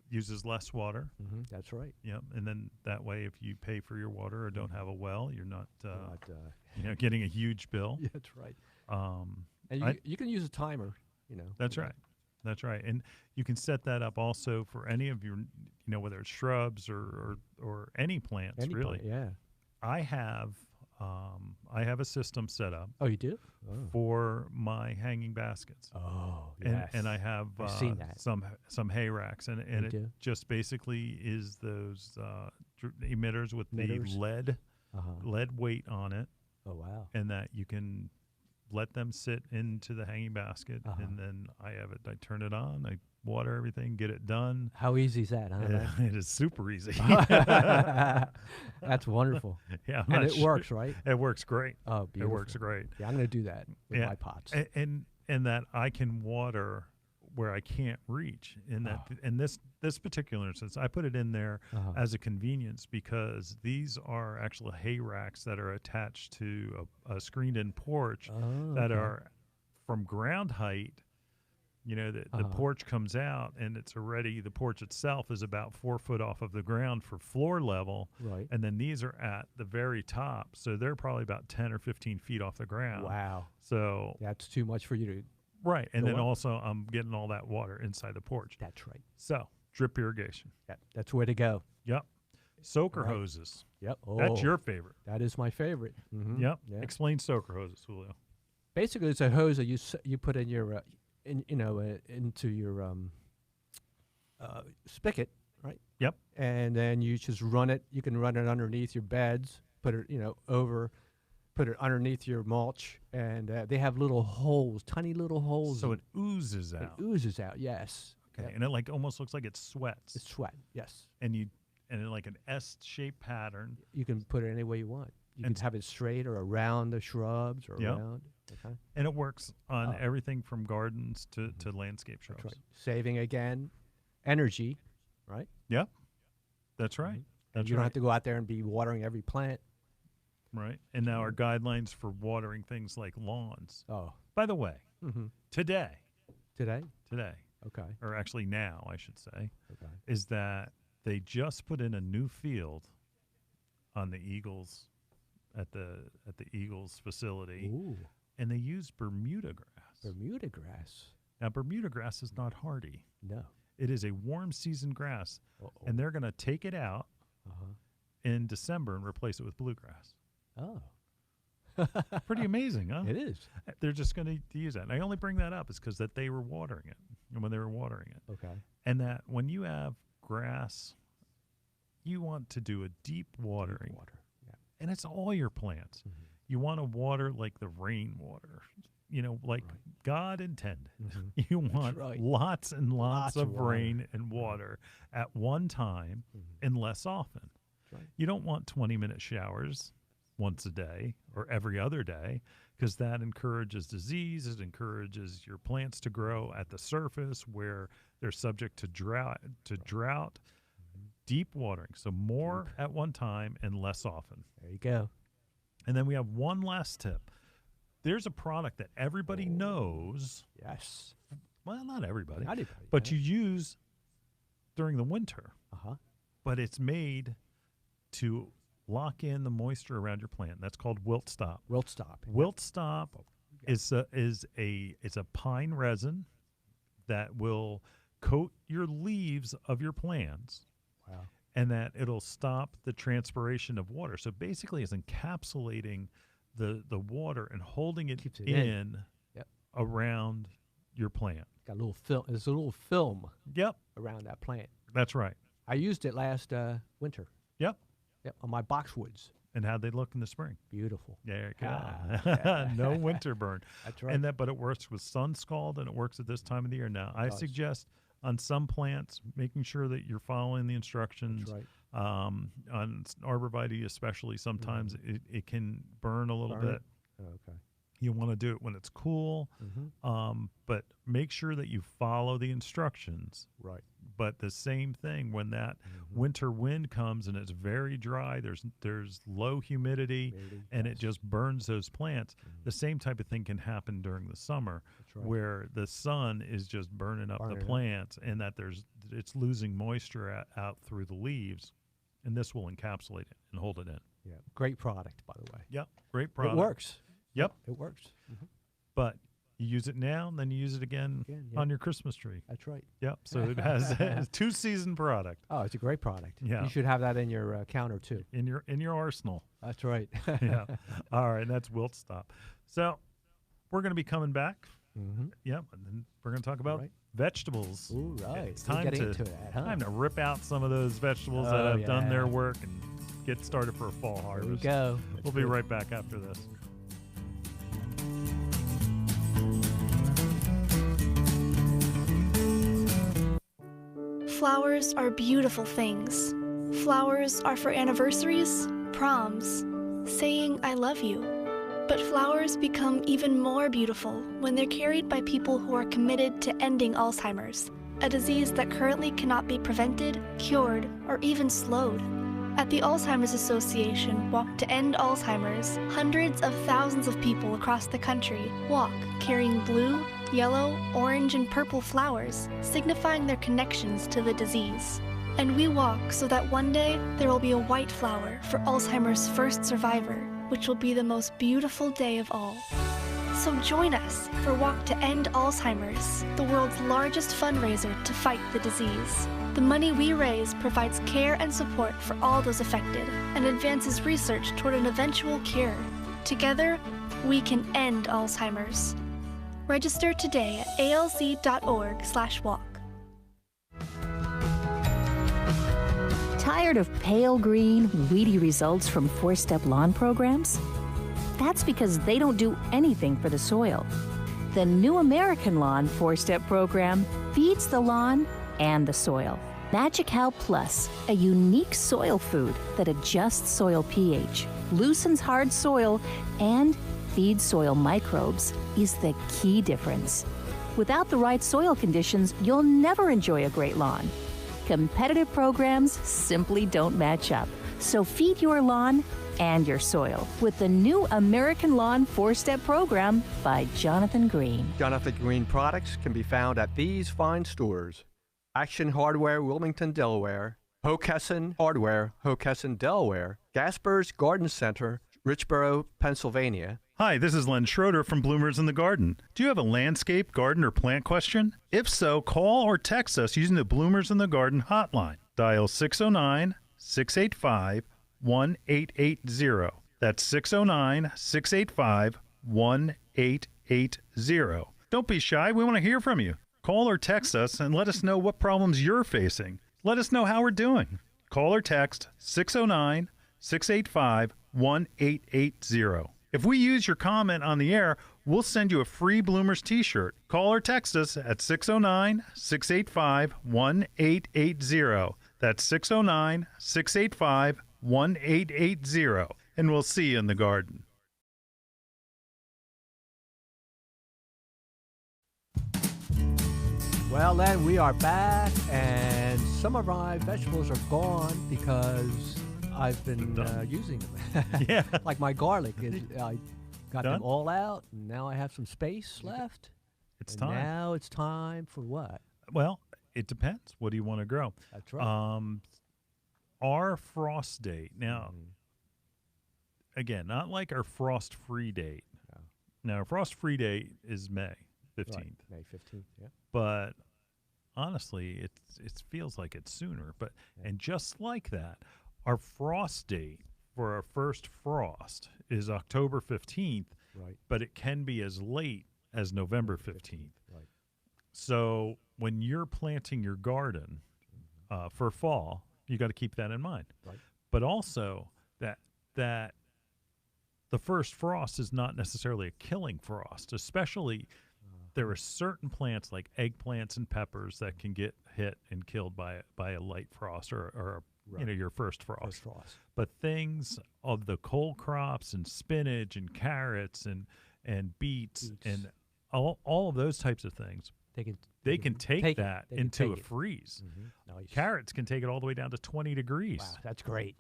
Uses less water. That's right. Yep. And then that way, if you pay for your water or don't have a well, you're not, Not, getting a huge bill. yeah, that's right. Um, And you can use a timer, That's right. That's right. And you can set that up also for any of your, whether it's shrubs or any plants, Any really. plant, yeah. I have a system set up Oh, you do? Oh. for my hanging baskets. Oh, yes. And I have I've seen that. some hay racks, and it do? just basically is those emitters with Emitters. the lead Uh-huh. weight on it, Oh, wow. and that you can let them sit into the hanging basket, and then I turn it on, I water everything, get it done. How easy is that, huh? It is super easy. That's wonderful. Yeah, and it works, right? It works great. Oh, beautiful. It works great. Yeah, I'm going to do that with my pots. And that I can water where I can't reach. In this particular instance, I put it in there as a convenience because these are actual hay racks that are attached to a screened-in porch that are from ground height. You know, the porch comes out, and it's already, the porch itself is about 4 foot off of the ground for floor level. Right. And then these are at the very top. So they're probably about 10 or 15 feet off the ground. Wow. So that's too much for you to. Right. And then also I'm getting all that water inside the porch. That's right. So drip irrigation. That's where to go. Yep. Soaker hoses. Yep. Oh, that's your favorite. That is my favorite. Mm-hmm. Yep. Yeah. Explain soaker hoses, Julio. Basically, it's a hose that you put in your into your spigot, right? Yep. And then you just run it. You can run it underneath your beds. Put it put it underneath your mulch, and they have little holes, tiny little holes. So it oozes out. It oozes out. Yes. Okay. Yep. And it like almost looks like it sweats. It's sweat. Yes. And in like an S-shaped pattern. You can put it any way you want. You can have it straight or around the shrubs or around. Okay. And it works on everything from gardens to landscape shrubs. That's right. Saving again, energy, right? Yep. That's right. Mm-hmm. That's you don't have to go out there and be watering every plant. Right. And now our guidelines for watering things like lawns. Oh. By the way, today. Okay. Or actually now, I should say. Okay. Is that they just put in a new field on the Eagles at the Eagles facility. Ooh. And they use Bermuda grass. Bermuda grass. Now, Bermuda grass is not hardy. No. It is a warm season grass. Uh-oh. And they're going to take it out in December and replace it with bluegrass. Oh. Pretty amazing, huh? It is. They're just going to use that. And I only bring that up is because that they were watering it, and when they were watering it. Okay. And that when you have grass, you want to do a deep watering. Deep water. Yeah. And it's all your plants. Mm-hmm. You want to water like the rainwater, like God intended. Mm-hmm. You want lots and lots of water. rain and water at one time and less often. Right. You don't want 20-minute showers once a day or every other day because that encourages disease. It encourages your plants to grow at the surface where they're subject to drought. Deep watering, so more at one time and less often. There you go. And then we have one last tip. There's a product that everybody knows. Yes. Well, not everybody. Not everybody. But you use during the winter. But it's made to lock in the moisture around your plant. That's called Wilt Stop. Wilt Stop. Wilt Stop is a pine resin that will coat your leaves of your plants. Wow. And that it'll stop the transpiration of water. So basically it's encapsulating the water and holding it in around your plant. Got a little film. There's a little film around that plant. That's right. I used it last winter. Yep, on my boxwoods. And how'd they look in the spring? Beautiful. There you go. No winter burn. That's right. But it works with sun scald, and it works at this time of the year. Now, I suggest on some plants, making sure that you're following the instructions. That's right. On arborvitae especially, sometimes it can burn a little bit. Oh, okay. You want to do it when it's cool, but make sure that you follow the instructions. Right. But the same thing when that winter wind comes and it's very dry, there's low humidity, and it just burns those plants. The same type of thing can happen during the summer, where the sun is just burning up the plants, and that it's losing moisture out through the leaves, and this will encapsulate it and hold it in. Yeah, great product, by the way. Yep, great product. It works. Yep, it works. But you use it now, and then you use it again on your Christmas tree. That's right. Yep. So it has a 2-season product. Oh, it's a great product. Yeah. You should have that in your counter too. In your arsenal. That's right. Yeah. All right. That's Wilt Stop. So we're going to be coming back. Yep. And then we're going to talk about vegetables. Ooh, right. It's time into that, huh? Time to rip out some of those vegetables that have done their work and get started for a fall harvest. There we go. We'll be right back after this. Flowers are beautiful things. Flowers are for anniversaries, proms, saying I love you. But flowers become even more beautiful when they're carried by people who are committed to ending Alzheimer's, a disease that currently cannot be prevented, cured, or even slowed. At the Alzheimer's Association Walk to End Alzheimer's, hundreds of thousands of people across the country walk carrying blue, yellow, orange, and purple flowers, signifying their connections to the disease. And we walk so that one day there will be a white flower for Alzheimer's first survivor, which will be the most beautiful day of all. So join us for Walk to End Alzheimer's, the world's largest fundraiser to fight the disease. The money we raise provides care and support for all those affected and advances research toward an eventual cure. Together, we can end Alzheimer's. Register today at alz.org/walk. Tired of pale green, weedy results from four-step lawn programs? That's because they don't do anything for the soil. The New American Lawn four-step program feeds the lawn and the soil. Magical Plus, a unique soil food that adjusts soil pH, loosens hard soil, and feeds soil microbes, is the key difference. Without the right soil conditions, you'll never enjoy a great lawn. Competitive programs simply don't match up. So feed your lawn and your soil with the New American Lawn four-step program by Jonathan Green. Jonathan Green products can be found at these fine stores: Action Hardware, Wilmington, Delaware; Hockessin Hardware, Hockessin, Delaware; Gasper's Garden Center, Richboro, Pennsylvania. Hi, this is Len Schroeder from Bloomers in the Garden. Do you have a landscape, garden, or plant question? If so, call or text us using the Bloomers in the Garden hotline. Dial 609-685-1880. That's 609-685-1880. Don't be shy. We want to hear from you. Call or text us and let us know what problems you're facing. Let us know how we're doing. Call or text 609-685-1880. If we use your comment on the air, we'll send you a free Bloomers t-shirt. Call or text us at 609-685-1880. That's 609-685-1880. And we'll see you in the garden. Well, then we are back, and some of my vegetables are gone because I've been using them. Yeah. Like my garlic, I got Done? them all out, and now I have some space left. It's And time. Now it's time for what? Well, it depends. What do you want to grow? That's right. Our frost date. Now, again, not like our frost-free date. No. Now, our frost-free date is May 15th. Right. May 15th, yeah. But honestly, it feels like it's sooner. But and just like that, our frost date for our first frost is October 15th, Right. but it can be as late as November 15th. Right. So when you're planting your garden for fall, you got to keep that in mind. Right. But also that the first frost is not necessarily a killing frost, especially there are certain plants like eggplants and peppers that can get hit and killed by a light frost or Right. your first frost. First frost. But things of the cole crops and spinach and carrots and beets and all of those types of things, they can take that into a freeze. Mm-hmm. Nice. Carrots can take it all the way down to 20 degrees. Wow, that's great.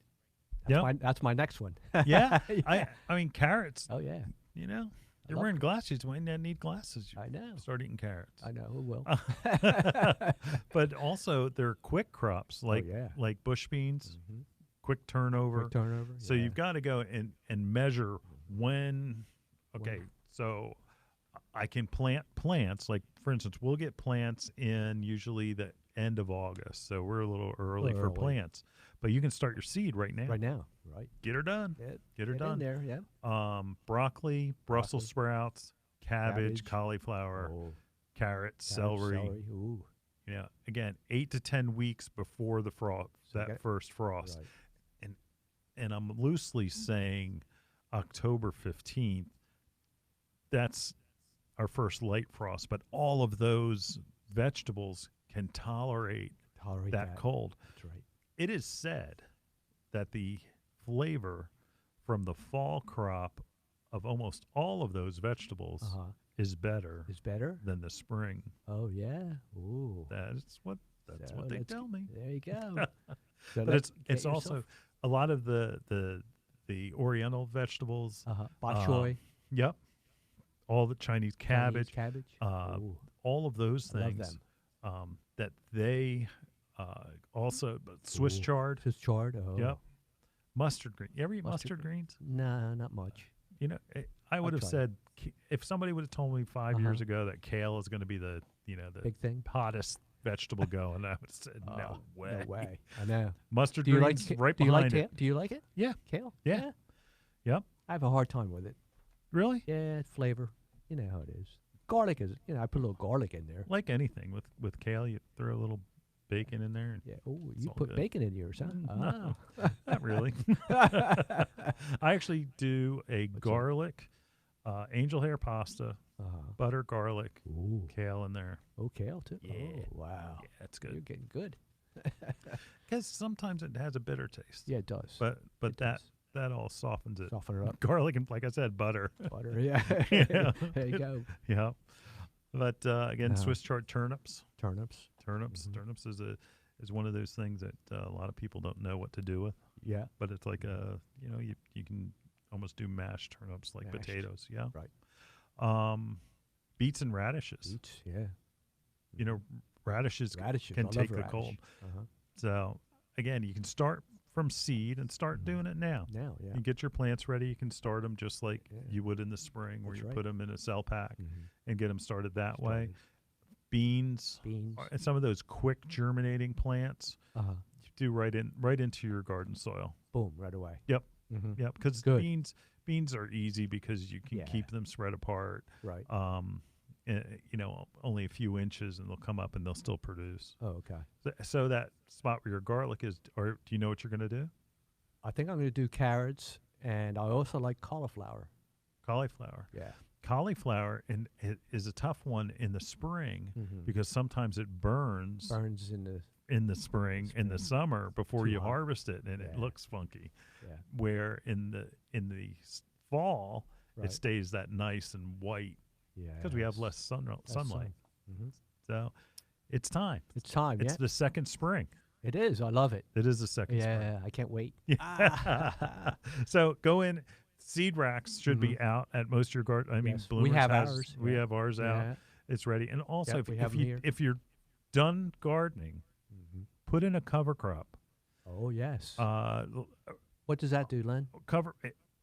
That's my next one. Yeah. Yeah. I mean, carrots, Oh, yeah. you're wearing glasses. You might not need glasses. I know. Start eating carrots. I know. Who will? But also, they're quick crops like bush beans, quick turnover. Quick turnover. So you've got to go and measure when. Okay, so I can plant plants. Like, for instance, we'll get plants in usually the end of August. So we're a little early for plants. But you can start your seed right now. Right now, right? Get her done. Get her done. In there, yeah. Broccoli, Brussels sprouts, cabbage, cauliflower, carrots, celery. Ooh. Again, 8 to 10 weeks before the first frost. Right. And I'm loosely saying October 15th. That's our first light frost, but all of those vegetables can tolerate Tolerate that cold. That's right. It is said that the flavor from the fall crop of almost all of those vegetables is better Is better? than the spring. Oh, yeah. Ooh. That's what they tell me. There you go. So But it's also a lot of the Oriental vegetables. Bok choy. Yep. All the Chinese cabbage. Ooh. All of those I love things that they also Swiss chard. Swiss chard. Oh. Yep. Mustard green. You ever eat mustard greens? No, not much. You know, I would have tried. said if somebody would have told me 5 years ago that kale is going to be the Big thing. hottest vegetable going, I would have said no way. No way. I know. Mustard Do you like greens right do you like behind kale? it. Do you like it? Yeah. Kale? Yeah. Yep. I have a hard time with it. Really? Yeah, flavor. You know how it is. Garlic is, I put a little garlic in there. Like anything with kale, you throw a little bacon in there. And Yeah. Oh, it's you all put good. bacon in yours, huh? No, not really. I actually do a garlic, angel hair pasta, butter, garlic, Ooh. kale in there. Oh, kale too. Yeah. Oh, wow. Yeah, it's You're good. getting good. Because sometimes it has a bitter taste. Yeah, it does. But It that does. all softens it. Soften it up. Garlic and, like I said, butter. Butter. Yeah. Yeah. There you go. Yeah. But again, Swiss chard turnips. Turnips. Turnips is one of those things that a lot of people don't know what to do with. Yeah. But it's like you can almost do mashed turnips like Mashed. potatoes. Yeah. Right. Beets and radishes. Beets. Yeah. You know, radishes Radishes. can I love take the radish. cold. Uh-huh. So again, you can start from seed and start doing it now. Now, yeah. You get your plants ready. You can start them just like Yeah. you would in the spring, where That's you right. put them in a cell pack and get them started that way. Started. Beans, Beans. and some of those quick germinating plants, Uh-huh. you do right into your garden soil. Boom, right away. Yep, Mm-hmm. yep. Because Good. beans are easy because you can Yeah. keep them spread apart. Right. Only a few inches, and they'll come up and they'll still produce. Oh, okay. So that spot where your garlic is, or do you know what you're going to do? I think I'm going to do carrots, and I also like cauliflower. Cauliflower. Yeah. Cauliflower it is a tough one in the spring because sometimes it burns Burns in the in the spring, in the summer before Too you hot. harvest it, and it Yeah. looks funky. yeah. Where in the fall Right. it stays that nice and white Yeah. because we have less sunlight. Mm-hmm. So it's time. It's time. It's Yeah. the second spring. It is. I love it. It is the second spring. Yeah. I can't wait. So go in. Seed racks should be out at most of your garden. I mean, Yes. Bloomers We have has- ours. We Yeah. have ours out. Yeah. It's ready. And also, Yep, we have 'em here. if you're done gardening, put in a cover crop. Oh, yes. L- What does that do, Len?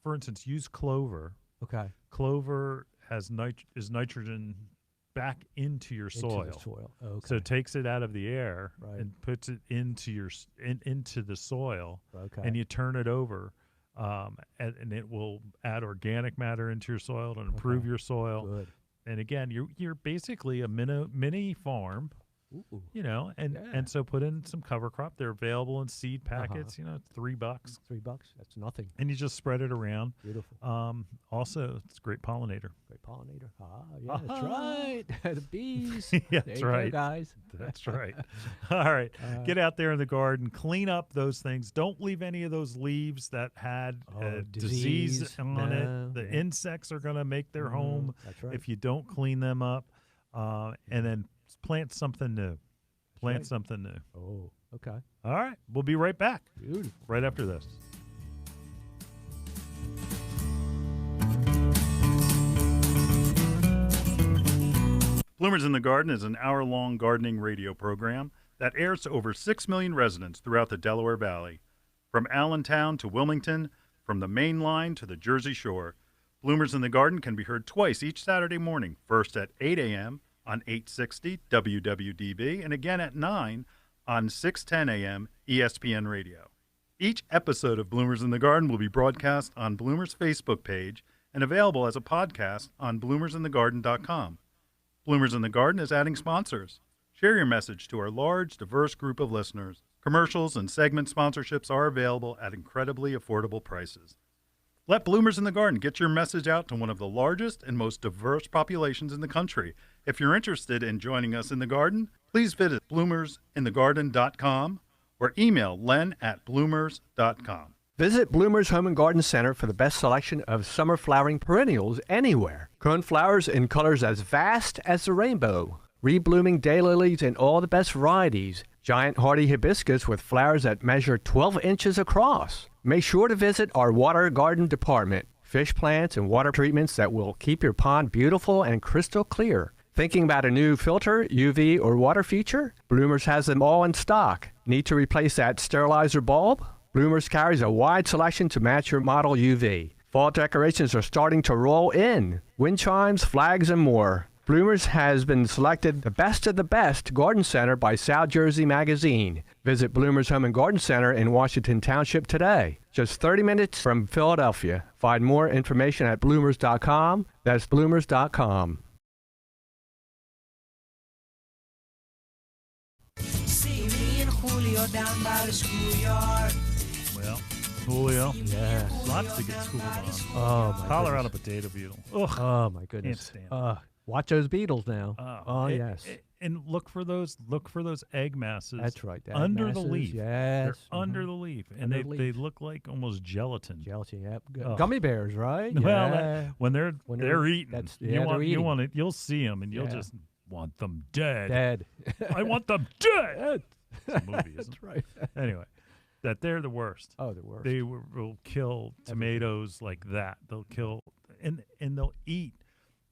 for instance, use clover. Okay. Clover has is nitrogen back into your soil. Into the soil. Okay. So it takes it out of the air Right. and puts it into into the soil, okay. and you turn it over, and it will add organic matter into your soil to improve Okay. your soil. Good. And again, you're basically a mini farm, Ooh. and Yeah. so put in some cover crop. They're available in seed packets. It's $3, $3. That's nothing. and you just spread it around. Beautiful. Also, it's a great pollinator. Great pollinator. Yeah, that's right. The bees. Yeah, There that's you right. go, guys. That's right. All right. Get out there in the garden, clean up those things. Don't leave any of those leaves that had disease disease. on No, it. The yeah. insects are going to make their home That's right. if you don't clean them up. And then plant something new. Plant right. something new. Oh, okay. All right. We'll be right back Beautiful. right after this. Bloomers in the Garden is an hour-long gardening radio program that airs to over 6 million residents throughout the Delaware Valley. From Allentown to Wilmington, from the Main Line to the Jersey Shore, Bloomers in the Garden can be heard twice each Saturday morning, first at 8 a.m. on 860 WWDB and again at 9 on 610 a.m. ESPN Radio. Each episode of Bloomers in the Garden will be broadcast on Bloomers' Facebook page and available as a podcast on bloomersinthegarden.com. Bloomers in the Garden is adding sponsors. Share your message to our large, diverse group of listeners. Commercials and segment sponsorships are available at incredibly affordable prices. Let Bloomers in the Garden get your message out to one of the largest and most diverse populations in the country If you're interested in joining us in the garden, please visit bloomersinthegarden.com or email len@bloomers.com. Visit Bloomer's Home and Garden Center for the best selection of summer flowering perennials anywhere. Grown flowers in colors as vast as the rainbow. Reblooming daylilies in all the best varieties. Giant hardy hibiscus with flowers that measure 12 inches across. Make sure to visit our water garden department. Fish plants and water treatments that will keep your pond beautiful and crystal clear. Thinking about a new filter, UV, or water feature? Bloomers has them all in stock. Need to replace that sterilizer bulb? Bloomers carries a wide selection to match your model UV. Fall decorations are starting to roll in. Wind chimes, flags, and more. Bloomers has been selected the best of the best garden center by South Jersey Magazine. Visit Bloomers Home and Garden Center in Washington Township today. Just 30 minutes from Philadelphia. Find more information at bloomers.com. That's bloomers.com. See me and Julio down by the schoolyard. Well, Julio. Yeah. Lots to get schooled on. Oh, my Colorado goodness. potato beetle. Ugh. Oh, my goodness. Can't stand Watch those beetles now. Oh, and, yes. And look for those egg masses. That's right. the Under the masses, leaf. Yes. They're under the leaf, and Under the they leaf. look like almost gelatin. Gelatin, yep. Ugh. Gummy bears, right? Well, yeah. when they're eating, that's- you yeah, they're want eating. it. You'll see them, and you'll Yeah. just want them dead. Dead. I want them dead. It's a movie, isn't That's it? right. Anyway, that they're the worst. Oh, the worst. They will kill tomatoes like that. They'll kill and they'll eat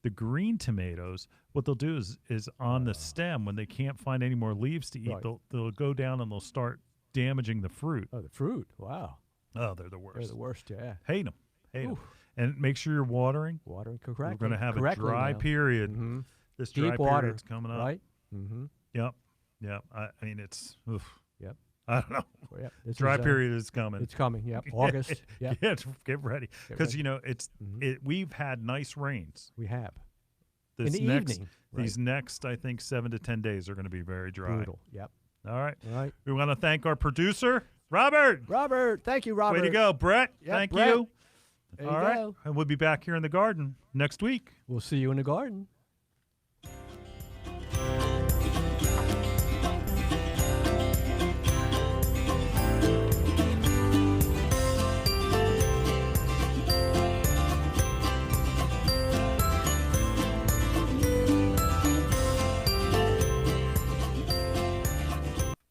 the green tomatoes. What they'll do is on the stem, when they can't find any more leaves to eat, Right. they'll go down and they'll start damaging the fruit. Oh, the fruit. Wow. Oh, they're the worst. They're the worst, yeah. Hate them. Hate them. Oof. And make sure you're watering. Watering correctly. We're going to have a correctly dry now. period. Mm-hmm. This Deep dry water. period's coming up. Right? Mm-hmm. Yep. Yep. I mean, it's. Oof. Yep. I don't know. Well, yep. This Dry is, period is coming. It's coming, yep. August. Yep. Get ready. Because, it's we've had nice rains. We have. This In the next, evening. These next, I think, 7 to 10 days are going to be very dry. Brutal. Yep. All right. All right. We want to thank our producer, Robert. Robert. Thank you, Robert. Way to go, Brett. Yep, thank Brett. you. There All you right. go. And we'll be back here in the garden next week. We'll see you in the garden.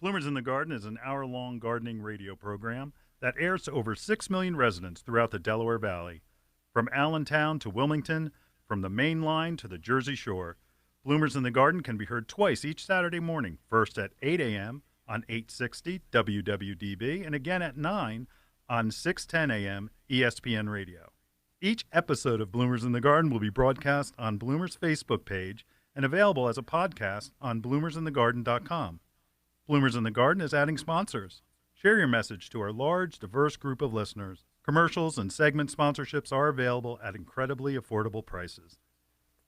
Bloomers in the Garden is an hour-long gardening radio program that airs to over 6 million residents throughout the Delaware Valley. From Allentown to Wilmington, from the Main Line to the Jersey Shore, Bloomers in the Garden can be heard twice each Saturday morning, first at 8 a.m. on 860 WWDB and again at 9 on 610 a.m. ESPN Radio. Each episode of Bloomers in the Garden will be broadcast on Bloomers' Facebook page and available as a podcast on bloomersinthegarden.com. Bloomers in the Garden is adding sponsors. Share your message to our large, diverse group of listeners. Commercials and segment sponsorships are available at incredibly affordable prices.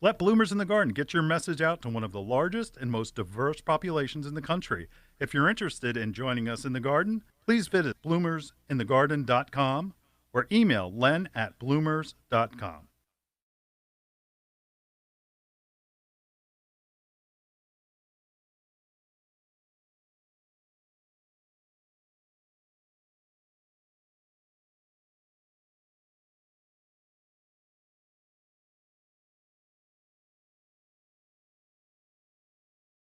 Let Bloomers in the Garden get your message out to one of the largest and most diverse populations in the country. If you're interested in joining us in the garden, please visit bloomersinthegarden.com or email len@bloomers.com.